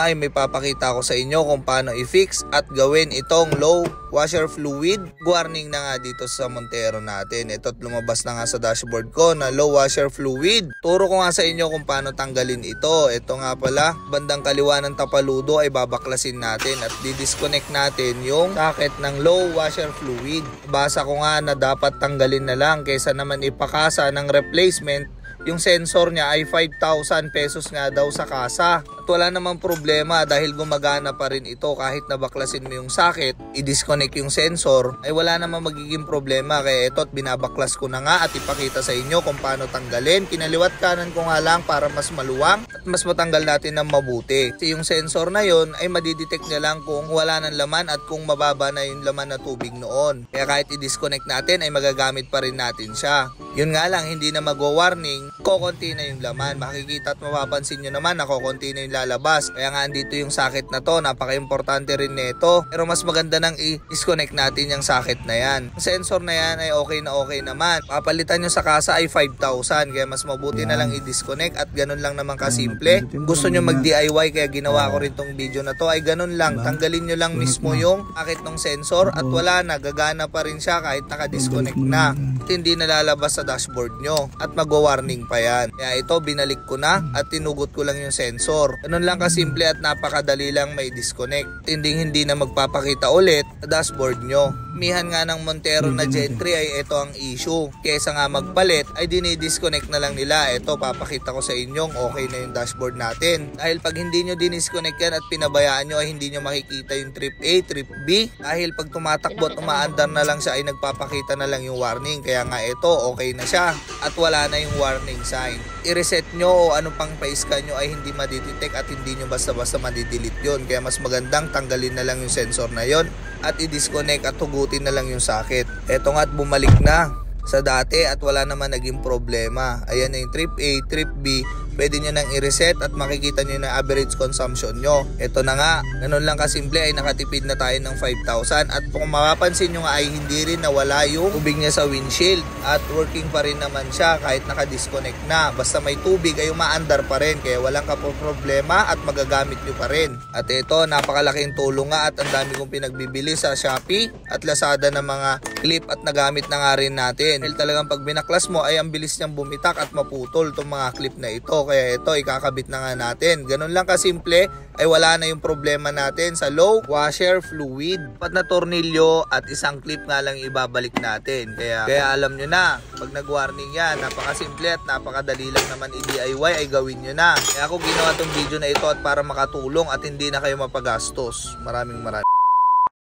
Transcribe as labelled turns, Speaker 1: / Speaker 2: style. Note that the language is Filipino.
Speaker 1: nga ay may papakita ko sa inyo kung paano i-fix at gawin itong low washer fluid. Warning na nga dito sa Montero natin. Ito't lumabas na nga sa dashboard ko na low washer fluid. Turo ko nga sa inyo kung paano tanggalin ito. Ito nga pala, bandang kaliwa ng tapaludo ay babaklasin natin at di-disconnect natin yung socket ng low washer fluid. Basa ko nga na dapat tanggalin na lang kaysa naman ipakasa ng replacement. Yung sensor niya ay 5,000 pesos nga daw sa kasa. At wala namang problema dahil gumagana pa rin ito kahit nabaklasin mo yung socket, i-disconnect yung sensor, ay wala namang magiging problema. Kaya ito't binabaklas ko na nga at ipakita sa inyo kung paano tanggalin. Kinaliwat kanan ko nga lang para mas maluwang at mas matanggal natin ng mabuti. Kasi yung sensor na yon ay madidetect niya lang kung wala ng laman at kung mababa na yung laman na tubig noon. Kaya kahit i-disconnect natin ay magagamit pa rin natin siya. Yun nga lang, hindi na mag-warning, kokonti na yung laman. Makikita at mapapansin nyo naman na kokonti na yung lalabas. Kaya nga andito yung socket na to, napaka-importante rin nito. Pero mas maganda nang i-disconnect natin yung socket na yan. Yung sensor na yan ay okay naman. Papalitan nyo sa kasa ay 5,000. Kaya mas mabuti na lang i-disconnect at ganun lang naman kasimple. Gusto nyo mag-DIY kaya ginawa ko rin tong video na to ay ganun lang. Tanggalin nyo lang mismo yung socket ng sensor at wala na, gagana pa rin siya kahit naka-disconnect na. At hindi nalalabas sa dashboard nyo at magwa-warning pa yan. Kaya ito binalik ko na at tinugot ko lang yung sensor. Ganun lang kasimple at napakadali lang may disconnect. Hindi na magpapakita ulit sa dashboard nyo. Mihan nga ng Montero na Gen 3 ay ito ang issue. Kesa nga magpalit ay dinidisconnect na lang nila. Ito papakita ko sa inyong okay na yung dashboard natin. Dahil pag hindi nyo dinisconnect yan at pinabayaan nyo ay hindi nyo makikita yung trip A, trip B. Dahil pag tumatakbo at umaandar na lang siya ay nagpapakita na lang yung warning. Kaya nga ito okay na siya at wala na yung warning sign. I-reset nyo o ano pang pa-scan nyo ay hindi madidetect at hindi nyo basta-basta madidelete yun. Kaya mas magandang tanggalin na lang yung sensor na yon at i-disconnect at hugutin na lang yung socket. Eto nga at bumalik na sa dati at wala naman naging problema. Ayan na yung trip A, trip B. Pwede nyo nang i-reset at makikita nyo na average consumption nyo. Ito na nga, ganun lang kasimple ay nakatipid na tayo ng 5,000. At kung mapapansin nyo nga ay hindi rin nawala yung tubig niya sa windshield. At working pa rin naman siya kahit naka-disconnect na. Basta may tubig ay umaandar pa rin. Kaya walang problema at magagamit nyo pa rin. At ito, napakalaking tulong nga at ang dami kong pinagbibili sa Shopee at Lazada ng mga clip at nagamit na nga rin natin. Dahil talagang pag binaklas mo ay ang bilis niyang bumitak at maputol itong mga clip na ito. Kaya ito ikakabit na nga natin. Ganun lang kasimple ay wala na yung problema natin sa low washer fluid. Pat na tornilyo at isang clip nga lang ibabalik natin. Kaya alam nyo na, pag nag-warning yan, napakasimple at napakadali lang naman i-DIY ay gawin nyo na. Kaya ako ginawa tong video na ito at para makatulong at hindi na kayo mapagastos. Maraming